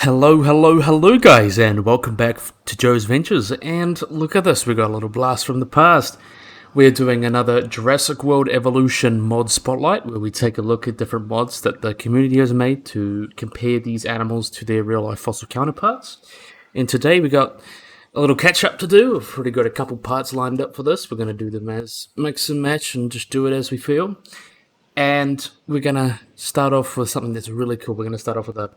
Hello guys, and welcome back to Joe's Ventures. And look at this, we got a little blast from the past. We're doing another Jurassic World Evolution mod spotlight, where we take a look at different mods that the community has made to compare these animals to their real-life fossil counterparts. And today we got a little catch-up to do. We've already got a couple parts lined up for this. We're going to do them as mix and match and just do it as we feel. And we're going to start off with something that's really cool. We're going to start off with a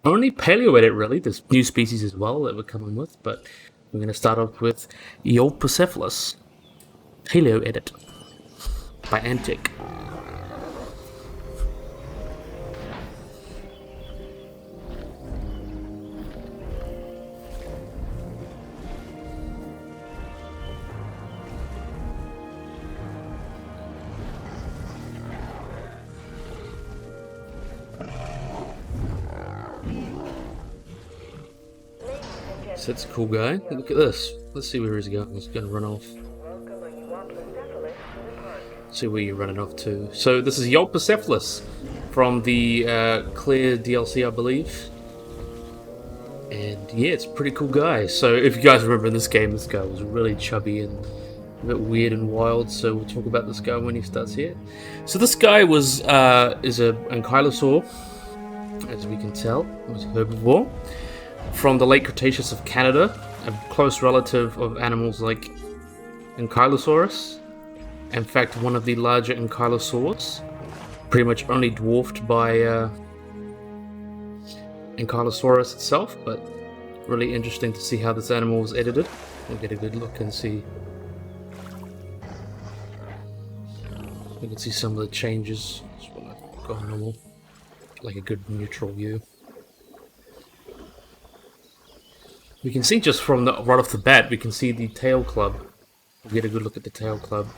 only Paleo-edit, really. There's new species as well that we're coming with, but we're going to start off with Euoplocephalus Paleo-edit by Antic. So that's a cool guy. Look at this. Let's see where he's going. He's going to run off. See where you're running off to. So this is Euoplocephalus from the Clear DLC, I believe. And yeah, it's a pretty cool guy. So if you guys remember in this game, this guy was really chubby and a bit weird and wild. So we'll talk about this guy when he starts here. So this guy is a ankylosaur, as we can tell. It was a herbivore from the late Cretaceous of Canada, a close relative of animals like Ankylosaurus. In fact, one of the larger ankylosaurs, pretty much only dwarfed by Ankylosaurus itself, but really interesting to see how this animal was edited. We'll get a good look and see. We can see some of the changes. Just want to go normal, like a good neutral view. We can see just from right off the bat, we can see the tail club. We'll get a good look at the tail club.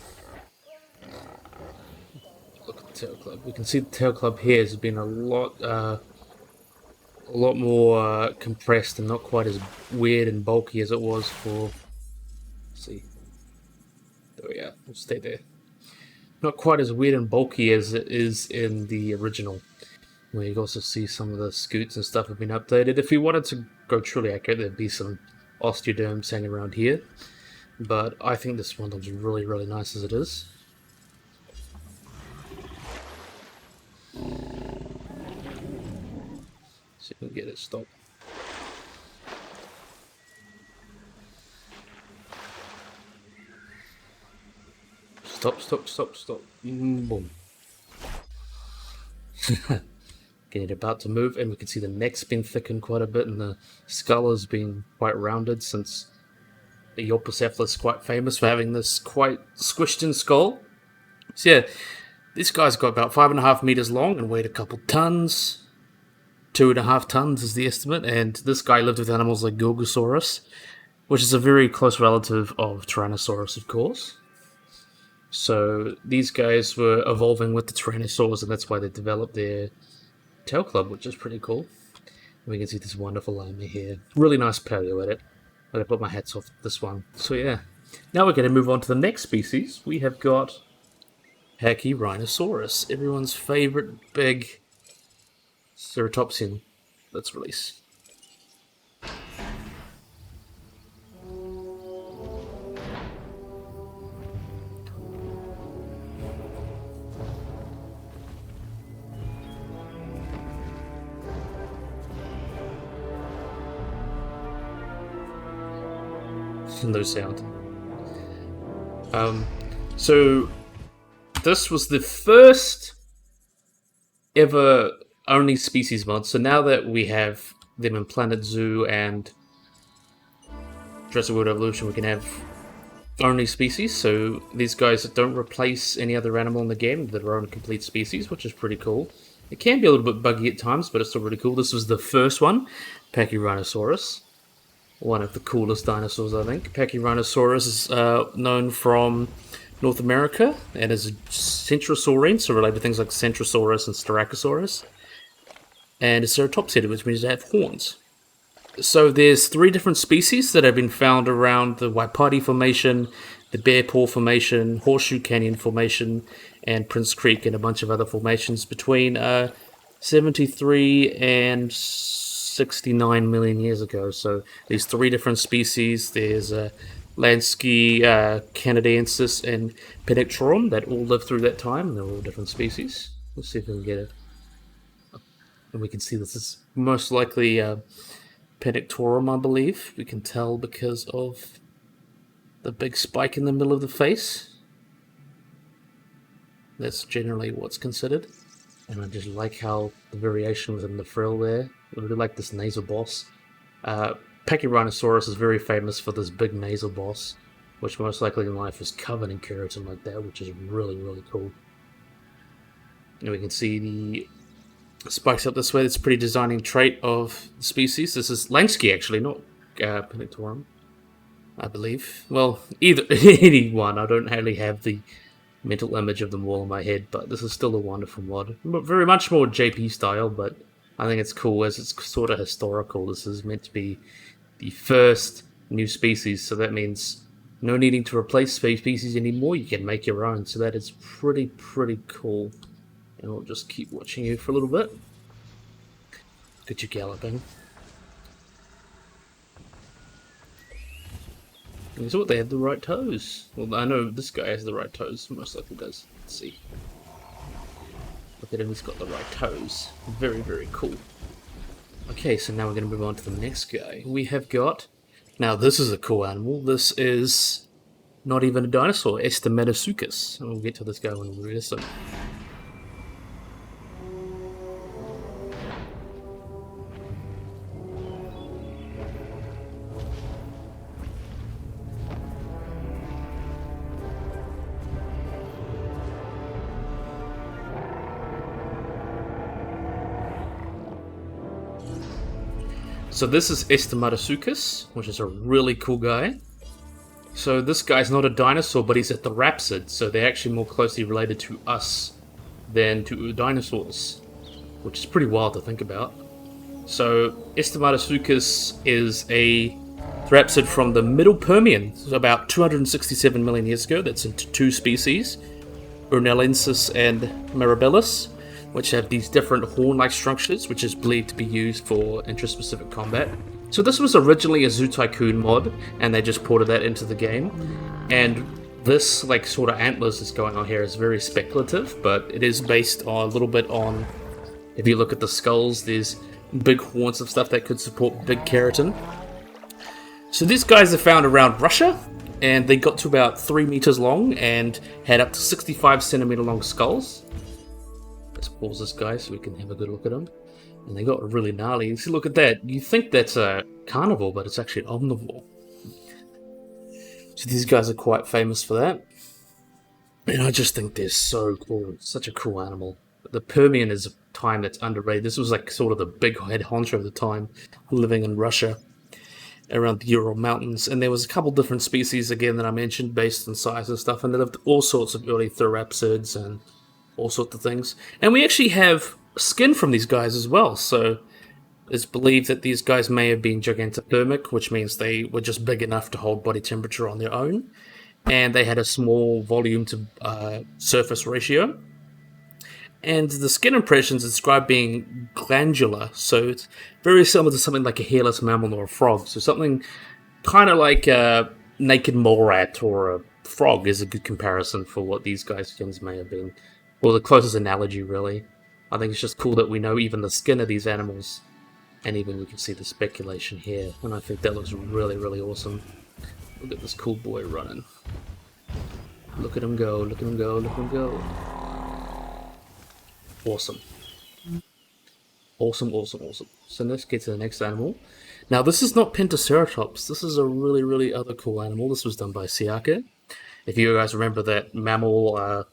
Look at the tail club. We can see the tail club here has been a lot more compressed and not quite as weird and bulky as it was for. Let's see. There we are. We'll stay there. Not quite as weird and bulky as it is in the original. Where you can also see some of the scoots and stuff have been updated. If we wanted to go truly accurate, there'd be some osteoderms hanging around here. But I think this one looks really, really nice as it is. See if we can get it stopped. Stop. Boom. Getting about to move, and we can see the neck's been thickened quite a bit, and the skull has been quite rounded, since the Euoplocephalus is quite famous for having this quite squished-in skull. So yeah, this guy's got about 5.5 meters long and weighed a couple tons. 2.5 tons is the estimate, and this guy lived with animals like Gorgosaurus, which is a very close relative of Tyrannosaurus, of course. So these guys were evolving with the Tyrannosaurs, and that's why they developed their tail club, which is pretty cool. We can see this wonderful llama here. Really nice paleo edit. I'm going to put my hats off this one. So yeah, now we're going to move on to the next species. We have got Pachyrhinosaurus, everyone's favorite big ceratopsian. Let's release. No sound. So this was the first ever only species mod. So now that we have them in Planet Zoo and Jurassic World Evolution, we can have only species. So these guys don't replace any other animal in the game, they're their own complete species, which is pretty cool. It can be a little bit buggy at times, but it's still really cool. This was the first one, Pachyrhinosaurus. One of the coolest dinosaurs, I think. Pachyrhinosaurus is known from North America and is a centrosaurine, so related to things like Centrosaurus and Styracosaurus. And a ceratopsid, which means they have horns. So there's 3 different species that have been found around the Waipati Formation, the Bear Paw Formation, Horseshoe Canyon Formation, and Prince Creek, and a bunch of other formations between 73 and 69 million years ago. So these three different species. There's Lansky, Canadensis, and Penectorum that all lived through that time. They're all different species. Let's see if we can get it. And we can see this is most likely Penectorum, I believe. We can tell because of the big spike in the middle of the face. That's generally what's considered. And I just like how the variation within the frill there. I really like this nasal boss. Pachyrhinosaurus is very famous for this big nasal boss, which most likely in life is covered in keratin like that, which is really, really cool. And we can see the spikes up this way. That's a pretty designing trait of the species. This is Lansky, actually, not Penectorum, I believe. Well, either any one. I don't really have the mental image of them all in my head, but this is still a wonderful mod. Very much more JP style, but I think it's cool as it's sort of historical. This is meant to be the first new species, so that means no needing to replace species anymore. You can make your own, so that is pretty cool. And we'll just keep watching you for a little bit. Look at you galloping. And so what, they have the right toes. Well, I know this guy has the right toes, most likely does. Let's see. Look at him, he's got the right toes. Very cool. Okay, so now we're going to move on to the next guy. We have got... Now, this is a cool animal. This is not even a dinosaur, Estemmenosuchus. And we'll get to this guy when we release him. So this is Estemmenosuchus, which is a really cool guy. So this guy's not a dinosaur, but he's a therapsid, so they're actually more closely related to us than to dinosaurs, which is pretty wild to think about. So Estemmenosuchus is a therapsid from the Middle Permian, so about 267 million years ago. That's into two species, Urnelensis and Mirabilis, which have these different horn-like structures, which is believed to be used for intraspecific combat. So this was originally a Zoo Tycoon mod, and they just ported that into the game. And this, like, sort of antlers that's going on here is very speculative, but it is based on a little bit on, if you look at the skulls, there's big horns of stuff that could support big keratin. So these guys are found around Russia, and they got to about 3 meters long and had up to 65 centimeter long skulls. Let's pause this guy so we can have a good look at him. And they got really gnarly. See, look at that. You think that's a carnivore, but it's actually an omnivore. So these guys are quite famous for that. And I just think they're so cool. Such a cool animal. The Permian is a time that's underrated. This was like sort of the big head honcho of the time, living in Russia, around the Ural Mountains. And there was a couple different species, again, that I mentioned, based on size and stuff. And they lived all sorts of early therapsids and all sorts of things. And we actually have skin from these guys as well, so it's believed that these guys may have been gigantothermic, which means they were just big enough to hold body temperature on their own, and they had a small volume to surface ratio. And the skin impressions describe being glandular, so it's very similar to something like a hairless mammal or a frog. So something kind of like a naked mole rat or a frog is a good comparison for what these guys' skins may have been. Well, the closest analogy, really. I think it's just cool that we know even the skin of these animals, and even we can see the speculation here, and I think that looks really awesome. Look at this cool boy running. Look at him go, look at him go, look at him go. Awesome. Awesome. So let's get to the next animal. Now, this is not Pentaceratops. This is a really other cool animal. This was done by Siaka. If you guys remember that mammal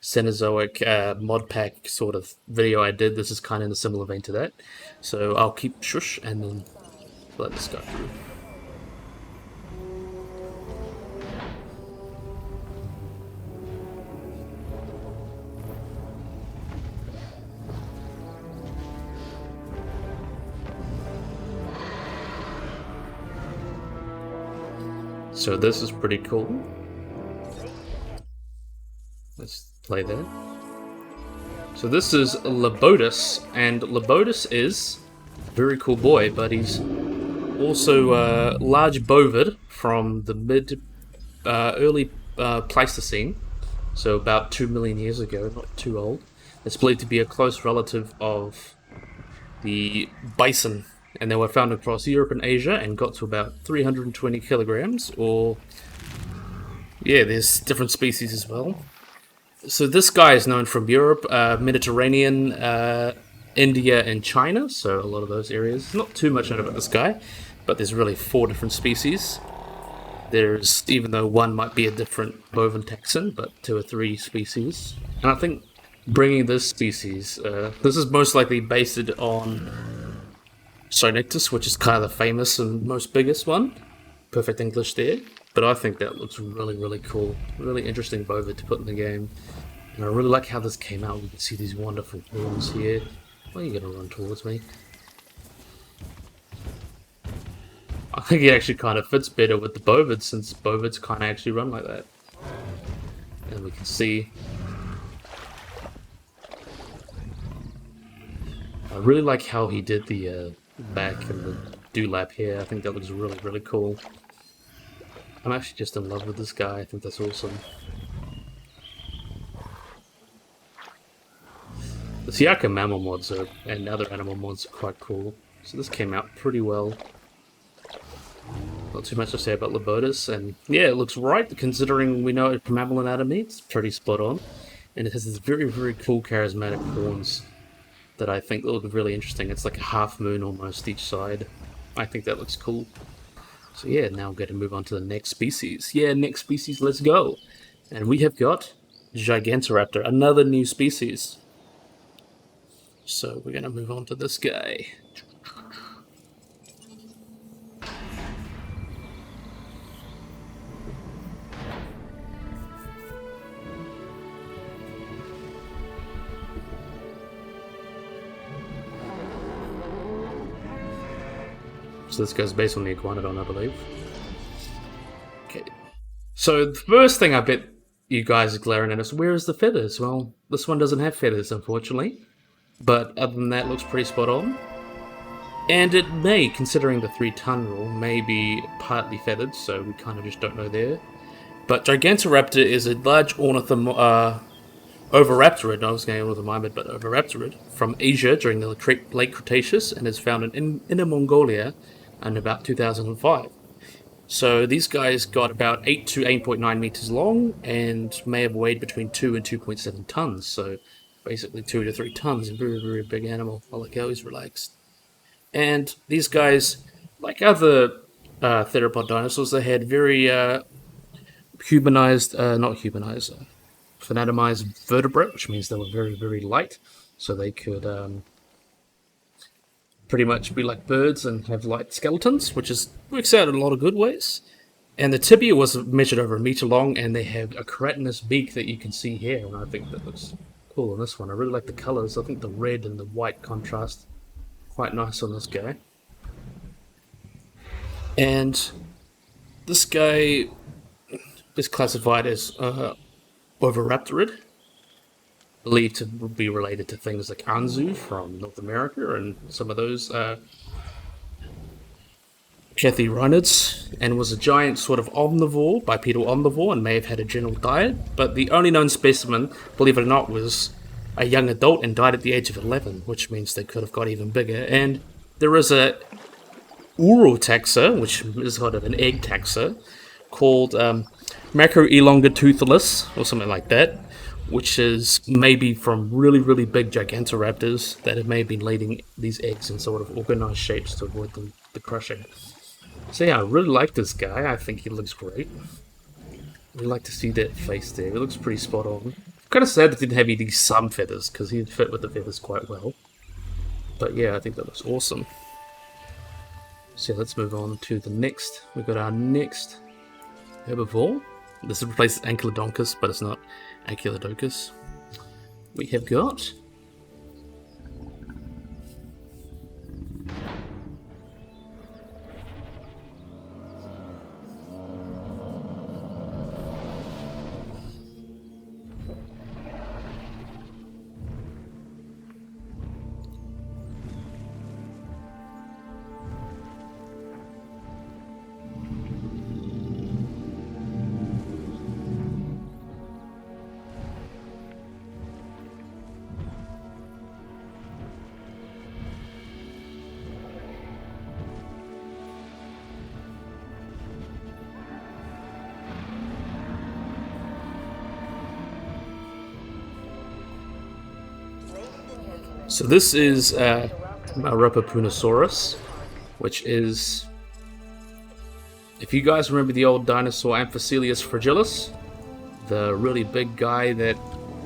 Cenozoic mod pack sort of video I did, this is kind of in a similar vein to that. So I'll keep shush and then let this go through. So this is pretty cool. Let's play that. So this is Lobotos, and Lobotos is very cool boy, but he's also a large bovid from the early Pleistocene, so about 2 million years ago, not too old. It's believed to be a close relative of the bison, and they were found across Europe and Asia and got to about 320 kilograms, or yeah, there's different species as well. So this guy is known from Europe, Mediterranean, India, and China, so a lot of those areas. Not too much known about this guy, but there's really 4 different species. There's, even though one might be a different bovine taxon, but 2 or 3 species. And I think bringing this species, this is most likely based on Sonectus, which is kind of the famous and most biggest one. Perfect English there. But I think that looks really, really cool. Really interesting bovid to put in the game. And I really like how this came out. We can see these wonderful horns here. Why are you going to run towards me? I think it actually kind of fits better with the bovids, since bovids kind of actually run like that. And we can see... I really like how he did the back and the dewlap here. I think that looks really, really cool. I'm actually just in love with this guy. I think that's awesome. The Siaka mammal mods and other animal mods are quite cool. So this came out pretty well. Not too much to say about Lobotos, and yeah, it looks right considering we know it from mammal anatomy. It's pretty spot on, and it has this very, very cool charismatic horns that I think look really interesting. It's like a half moon almost each side. I think that looks cool. So yeah, now we're going to move on to the next species. Yeah, next species, let's go. And we have got Gigantoraptor, another new species. So we're going to move on to this guy. So this goes based on the Iguanodon, I believe. Okay. So the first thing I bet you guys are glaring at us, where is the feathers? Well, this one doesn't have feathers, unfortunately. But other than that, looks pretty spot on. And it may, considering the 3-ton rule, may be partly feathered, so we kind of just don't know there. But Gigantoraptor is a large oviraptorid, I was going to orthomimid, but oviraptorid, from Asia during the late Cretaceous, and is found in Inner Mongolia in about 2005. So these guys got about 8 to 8.9 meters long, and may have weighed between 2 and 2.7 tons, so basically 2 to 3 tons, a very, very big animal. I like how he's relaxed. And these guys, like other theropod dinosaurs, they had very phanatomized vertebrate, which means they were very, very light, so they could pretty much be like birds and have light skeletons, which works out in a lot of good ways. And the tibia was measured over 1 meter long, and they have a keratinous beak that you can see here, and I think that looks cool on this one. I really like the colors. I think the red and the white contrast quite nice on this guy. And this guy is classified as oviraptorid, believed to be related to things like Anzu from North America and some of those Pachyrhinosaurus, and was a giant sort of omnivore, bipedal omnivore, and may have had a general diet, but the only known specimen, believe it or not, was a young adult and died at the age of 11, which means they could have got even bigger. And there is a Urotaxa, which is sort of an egg taxa, called Macroelongatoothlus, or something like that, which is maybe from really, really big Gigantoraptors that have maybe been laying these eggs in sort of organized shapes to avoid the crushing. So yeah, I really like this guy. I think he looks great. I'd like to see that face there. It looks pretty spot on. Kind of sad it didn't have any some feathers, because he'd fit with the feathers quite well. But yeah, I think that looks awesome. So let's move on to the next. We've got our next herbivore. This replaces Ankylodontus, but it's not Ankylodocus. We have got So this is Maraapunisaurus, which is, if you guys remember the old dinosaur Amphicelius fragilis, the really big guy that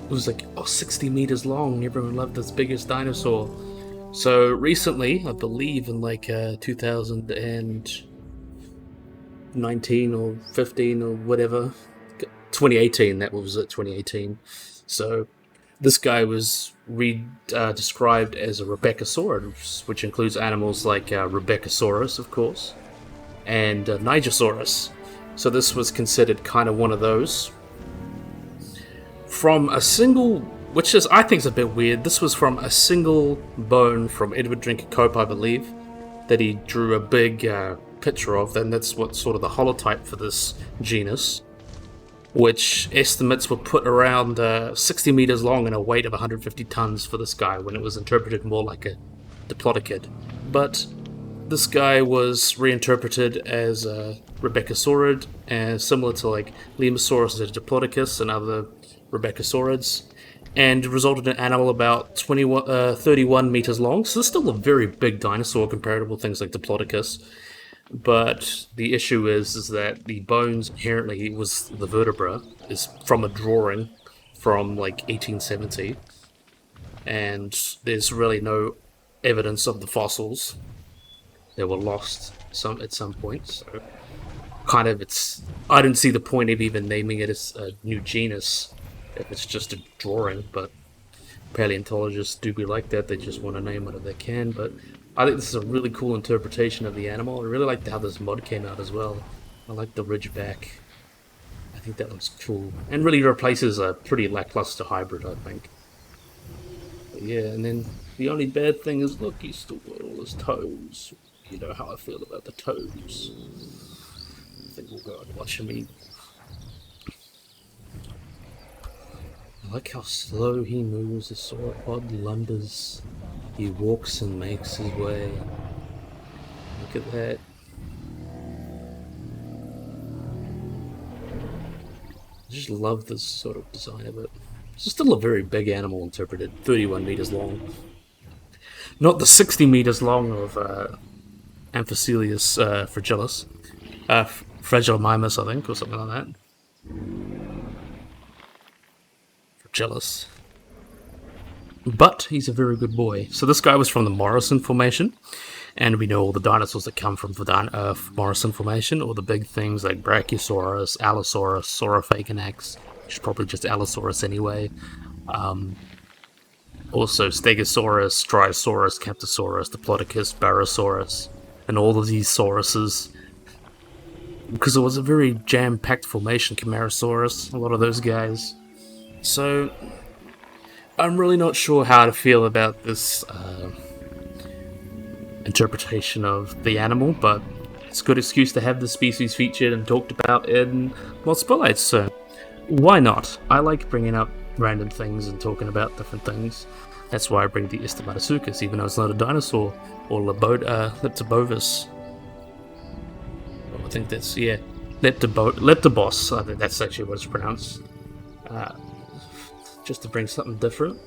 was like 60 meters long. Everyone loved this biggest dinosaur. So recently, I believe in like 2019 or 15 or whatever, 2018. That was it, 2018. So this guy was described as a Rebeccasaurus, which includes animals like Rebeccasaurus, of course, and Nigersaurus. So this was considered kind of one of those. From a single, which is I think is a bit weird, this was from a single bone from Edward Drinker Cope, I believe, that he drew a big picture of, and that's what sort of the holotype for this genus, which estimates were put around 60 meters long and a weight of 150 tons for this guy, when it was interpreted more like a diplodocid. But this guy was reinterpreted as a Rebeccasaurus, similar to like Lemosaurus as a diplodocus and other Rebeccasaurids, and resulted in an animal about 31 meters long. So it's still a very big dinosaur comparable to things like diplodocus. But the issue is that the bones inherently was the vertebra is from a drawing from like 1870, and there's really no evidence of the fossils. They were lost at some point. So kind of I didn't see the point of even naming it as a new genus if it's just a drawing, but paleontologists do be like that. They just want to name whatever they can. But I think this is a really cool interpretation of the animal. I really like how this mod came out as well. I like the ridgeback. I think that looks cool, and really replaces a pretty lackluster hybrid, I think. But yeah, and then the only bad thing is, look, he's still got all his toes. You know how I feel about the toes. I think we'll go and watch him eat. I like how slow he moves, the sauropod lumbers. He walks and makes his way. Look at that. I just love this sort of design of it. It's still a very big animal interpreted, 31 meters long. Not the 60 meters long of Amphicelius fragilis. Fragilimimus, I think, or something like that. Jealous. But he's a very good boy. So this guy was from the Morrison Formation, and we know all the dinosaurs that come from Morrison Formation, all the big things like Brachiosaurus, Allosaurus, Saurophaganax, which is probably just Allosaurus anyway. Also Stegosaurus, Dryosaurus, Captosaurus, Diplodocus, Barosaurus, and all of these sauruses. Because it was a very jam-packed formation, Camarasaurus, a lot of those guys. So, I'm really not sure how to feel about this interpretation of the animal, but it's a good excuse to have the species featured and talked about in Mod Spotlights, so why not? I like bringing up random things and talking about different things. That's why I bring the Estemmenosuchus, even though it's not a dinosaur, or Leptobos. I think that's, yeah, Leptobos, I think that's actually what it's pronounced. Just to bring something different.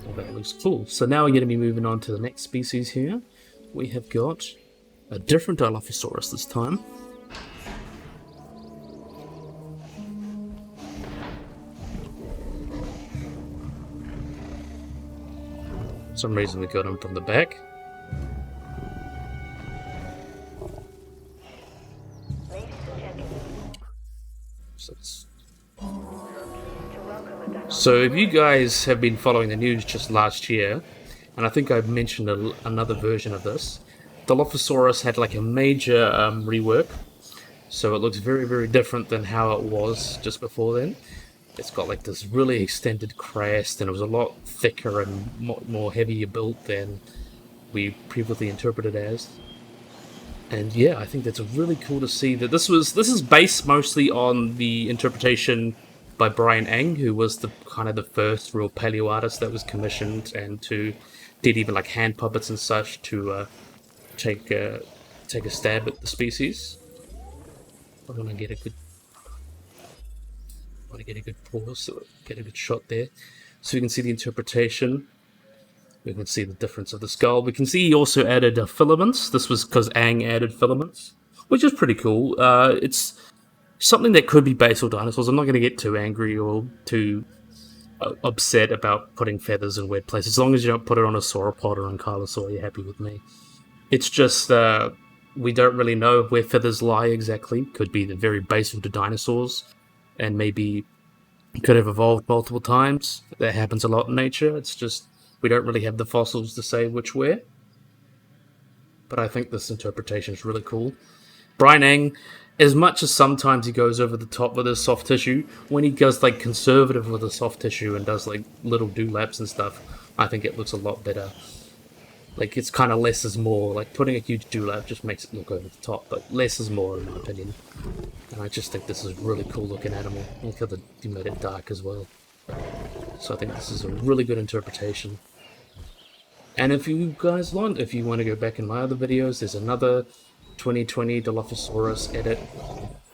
Well, that looks cool. So now we're going to be moving on to the next species here. We have got a different Dilophosaurus this time. For some reason we got him from the back. So if you guys have been following the news just last year, and I think I've mentioned another version of this, Dilophosaurus had like a major rework, so it looks very, very different than how it was just before then. It's got like this really extended crest, and it was a lot thicker and more heavier built than we previously interpreted as. And yeah, I think that's really cool to see that this is based mostly on the interpretation by Brian Eng, who was the first real paleo artist that was commissioned and did even like hand puppets and such to take a stab at the species. I want to get a good pause, so get a good shot there, so you can see the interpretation. We can see the difference of the skull. We can see he also added filaments. This was because Aang added filaments, which is pretty cool. It's something that could be basal dinosaurs. I'm not going to get too angry or too upset about putting feathers in weird places. As long as you don't put it on a sauropod or an ankylosaur, you're happy with me. It's just we don't really know where feathers lie exactly. Could be the very basal to dinosaurs, and maybe could have evolved multiple times. That happens a lot in nature. It's just we don't really have the fossils to say which where. But I think this interpretation is really cool. Brian Ang, as much as sometimes he goes over the top with his soft tissue, when he goes like conservative with the soft tissue and does like little dewlaps and stuff, I think it looks a lot better. Like, it's kind of less is more. Like, putting a huge dewlap just makes it look over the top, but less is more, in my opinion. And I just think this is a really cool looking animal. I like how they made it dark as well. So I think this is a really good interpretation. And if you guys want, if you want to go back in my other videos, there's another 2020 Dilophosaurus edit.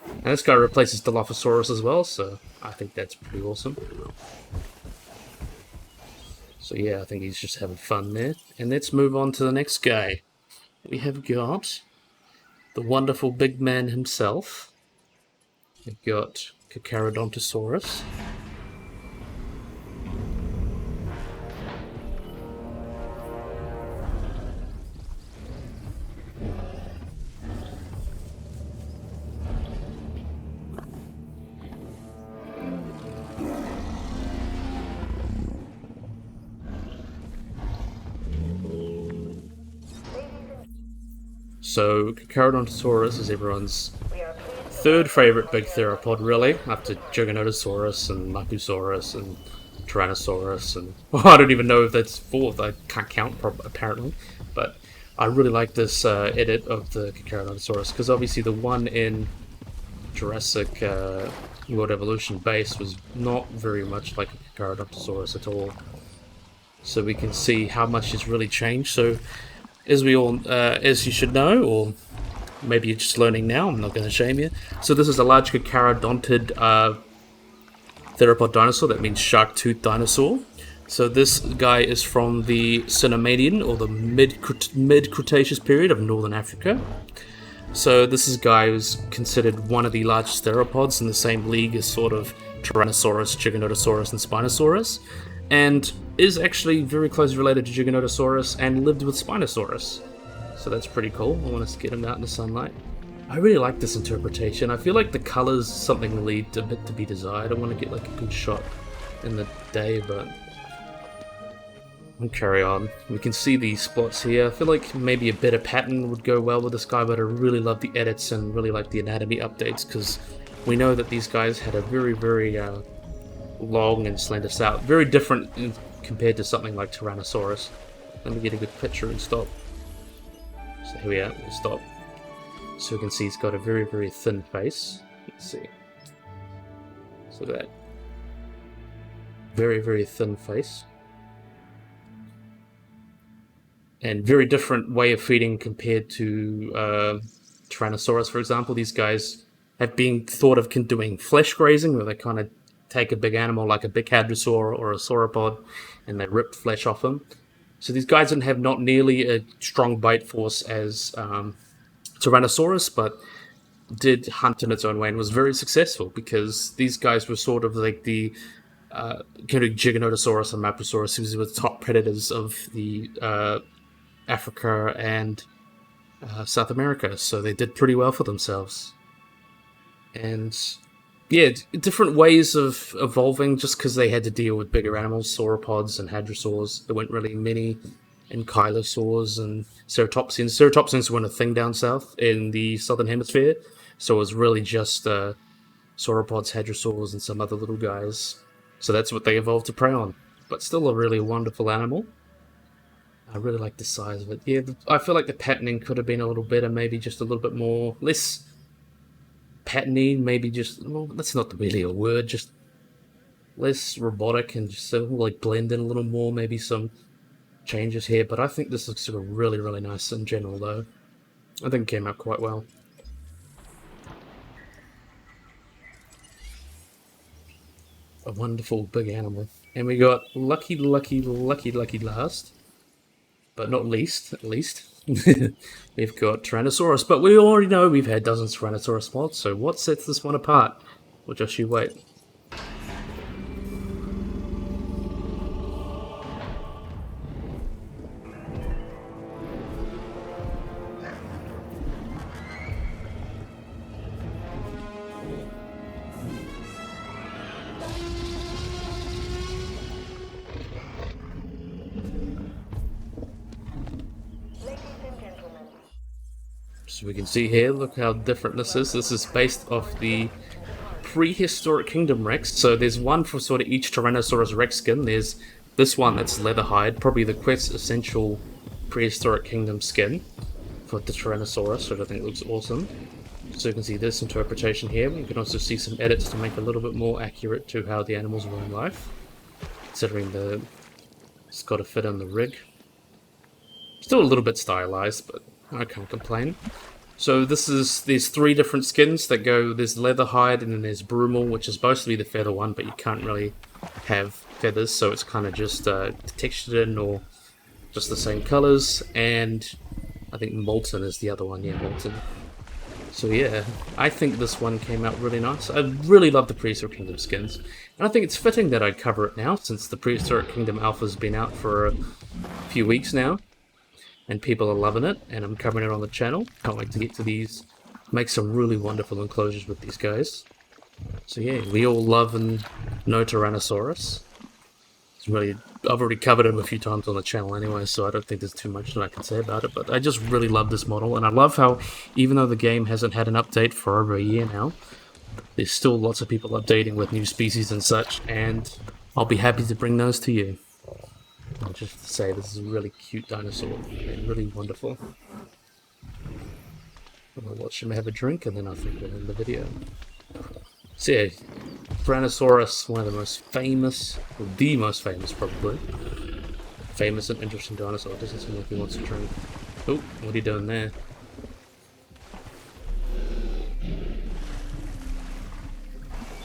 And this guy replaces Dilophosaurus as well, so I think that's pretty awesome. So yeah, I think he's just having fun there. And let's move on to the next guy. We have got the wonderful big man himself. We've got Carcharodontosaurus. So, Carcharodontosaurus is everyone's third favourite big theropod, really, after Gigantoraptor and Madisoukis and Tyrannosaurus, and well, I don't even know if that's fourth. I can't count, apparently. But I really like this edit of the Carcharodontosaurus, because obviously the one in Jurassic World Evolution base was not very much like a Carcharodontosaurus at all. So we can see how much has really changed. So, as we all, as you should know, or maybe you're just learning now, I'm not going to shame you. So this is a large carcharodontid theropod dinosaur. That means shark-toothed dinosaur. So this guy is from the Cenomanian, or the mid-Cretaceous period of northern Africa. So this is a guy who's considered one of the largest theropods in the same league as sort of Tyrannosaurus, Gigantosaurus, and Spinosaurus, and is actually very closely related to Gigantosaurus and lived with Spinosaurus. So that's pretty cool. I want to get him out in the sunlight. I really like this interpretation. I feel like the colours something leave a bit to be desired. I want to get like a good shot in the day, but we'll carry on. We can see these spots here. I feel like maybe a better pattern would go well with this guy, but I really love the edits and really like the anatomy updates, because we know that these guys had a very, very long and slender snout. Very different compared to something like Tyrannosaurus. Let me get a good picture and stop. So here we are, we'll stop. So we can see he's got a very, very thin face. Let's see. So that. Very, very thin face. And very different way of feeding compared to Tyrannosaurus, for example. These guys have been thought of doing flesh grazing, where they kind of take a big animal like a big hadrosaur or a sauropod and they rip flesh off them. So these guys didn't have not nearly a strong bite force as Tyrannosaurus, but did hunt in its own way and was very successful, because these guys were sort of like the Gigantosaurus and Maraapunisaurus, who were the top predators of the Africa and South America, so they did pretty well for themselves. And yeah, different ways of evolving, just because they had to deal with bigger animals, sauropods and hadrosaurs. There weren't really many ankylosaurs and ceratopsians. Ceratopsians weren't a thing down south in the southern hemisphere, so it was really just sauropods, hadrosaurs, and some other little guys. So that's what they evolved to prey on. But still a really wonderful animal. I really like the size of it. Yeah, I feel like the patterning could have been a little better, maybe just a little bit more, less patterny, maybe just, well, that's not really a word, just less robotic and just so like blend in a little more, maybe some changes here. But I think this looks really, really nice in general, though. I think it came out quite well. A wonderful big animal. And we got lucky last. but not least, at least, we've got Tyrannosaurus. But we already know we've had dozens of Tyrannosaurus mods, so what sets this one apart? Well, just you wait. So we can see here, look how different this is. This is based off the Prehistoric Kingdom Rex. So there's one for sort of each Tyrannosaurus Rex skin. There's this one that's leather hide, probably the quintessential Prehistoric Kingdom skin for the Tyrannosaurus, which I think looks awesome. So you can see this interpretation here. You can also see some edits to make it a little bit more accurate to how the animals were in life, considering it's got to fit in the rig. Still a little bit stylized, but I can't complain. So there's three different skins that go, there's leather hide and then there's Brumal, which is mostly the feather one, but you can't really have feathers, so it's kind of just textured in or just the same colors. And I think Molten is the other one, yeah, Molten. So yeah, I think this one came out really nice. I really love the Prehistoric Kingdom skins, and I think it's fitting that I cover it now, since the Prehistoric Kingdom Alpha's been out for a few weeks now. And people are loving it, and I'm covering it on the channel. Can't wait to get to these, make some really wonderful enclosures with these guys. So yeah, we all love and know Tyrannosaurus. I've already covered him a few times on the channel anyway, so I don't think there's too much that I can say about it. But I just really love this model, and I love how, even though the game hasn't had an update for over a year now, there's still lots of people updating with new species and such, and I'll be happy to bring those to you. I'll just say this is a really cute dinosaur and really wonderful. I'll watch him have a drink and then I think we'll end the video. So yeah, Tyrannosaurus, one of the most famous, or the most famous probably, famous and interesting dinosaur. It doesn't seem like he wants to drink. Oh, what are you doing there?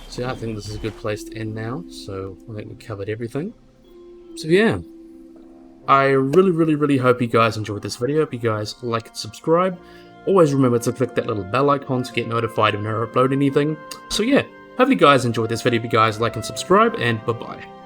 So yeah, I think this is a good place to end now, so I think we covered everything. So yeah, I really hope you guys enjoyed this video. Hope you guys like and subscribe. Always remember to click that little bell icon to get notified when I upload anything. So yeah, hope you guys enjoyed this video. If you guys like and subscribe, and bye bye.